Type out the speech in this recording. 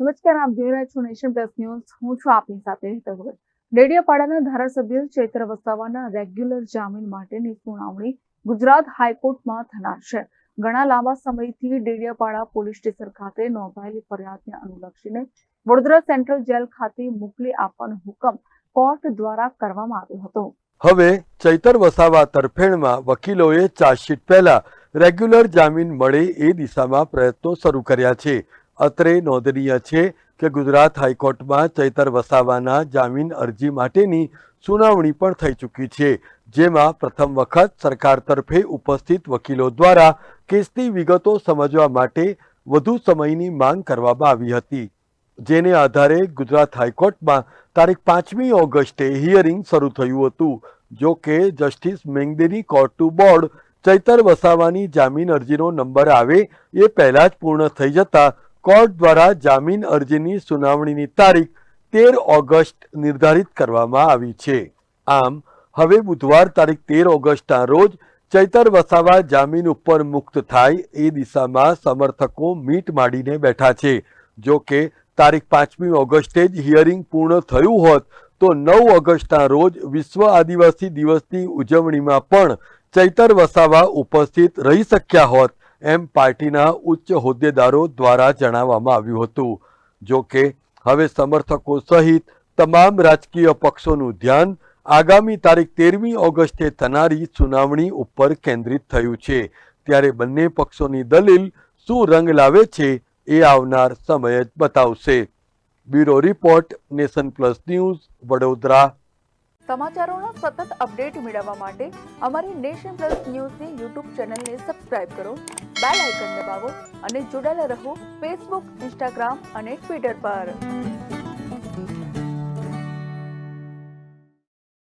નમસ્કાર, આપ જોઈ રહ્યા છો નેશન પ્લસ ન્યૂઝ. હું છું આપની સાથે હેતલ ભગત. ડેડિયાપાડાના ધારાસભ્ય ચૈત્ર વસાવાના રેગ્યુલર જામીન માટેની સુનાવણી ગુજરાત હાઈકોર્ટમાં થનાર છે. ઘણા લાંબા સમયથી ડેડિયાપાડા પોલીસ સ્ટેશન ખાતે નોંધાયેલી ફરિયાદને અનુલક્ષીને વડોદરા સેન્ટ્રલ જેલ ખાતે મોકલી આપવાનો હુકમ કોર્ટ દ્વારા કરવામાં આવ્યો હતો. હવે ચૈતર વસાવા તરફેણમાં વકીલોએ ચાર્જશીટ પહેલા રેગ્યુલર જામીન મળે એ દિશામાં પ્રયત્નો શરૂ કર્યા છે. અત્રે નોંધનીય છે કે ગુજરાત હાઈકોર્ટમાં ચૈતર વસાવાના જામીન અરજી માટેની સુનાવણી પણ થઈ ચૂકી છે, જેમાં પ્રથમ વખત સરકાર તરફે ઉપસ્થિત વકીલો દ્વારા કેસની વિગતો સમજવા માટે વધુ સમયની માંગ કરવામાં આવી હતી, જેને આધારે ગુજરાત હાઈકોર્ટમાં તારીખ 5મી ઓગસ્ટે હિયરિંગ શરૂ થયું હતું. જો કે જસ્ટિસ મેંગદેની કોર્ટનું બોર્ડ ચૈતર વસાવાની જામીન અરજીનો નંબર આવે એ પહેલા જ પૂર્ણ થઈ જતા કોર્ટ દ્વારા જામીન અરજીની સુનાવણીની તારીખ 13 ઓગસ્ટ નિર્ધારિત કરવામાં આવી છે. આમ હવે બુધવાર તારીખ 13 ઓગસ્ટના રોજ ચૈતર વસાવા જામીન ઉપર મુક્ત થાય એ દિશામાં સમર્થકો મીટ માંડીને બેઠા છે. જો કે તારીખ 5મી ઓગસ્ટે જ હિયરિંગ પૂર્ણ થયું હોત તો 9 ઓગસ્ટના રોજ વિશ્વ આદિવાસી દિવસની ઉજવણીમાં પણ ચૈતર વસાવા ઉપસ્થિત રહી શક્યા હોત એમ પાર્ટીના ઉચ્ચ હોદ્દેદારો દ્વારા જણાવવામાં આવ્યું હતું. જો કે હવે સમર્થકો સહિત તમામ રાજકીય પક્ષોનું ધ્યાન આગામી તારીખ 13મી ઓગસ્ટે થનારી સુનાવણી ઉપર કેન્દ્રિત થયું છે. ત્યારે બંને પક્ષોની દલીલ શું રંગ લાવે છે એ આવનાર સમય જ બતાવશે. Bureau report, nation plus news, Vadodara. સમાચારોના સતત અપડેટ મેળવવા માટે અમારી નેશન પ્લસ ન્યૂઝની યુટ્યુબ ચેનલને સબસ્ક્રાઇબ કરો, બેલ આઇકન દબાવો અને જોડાયેલા રહો ફેસબુક, ઇન્સ્ટાગ્રામ અને ટ્વિટર પર.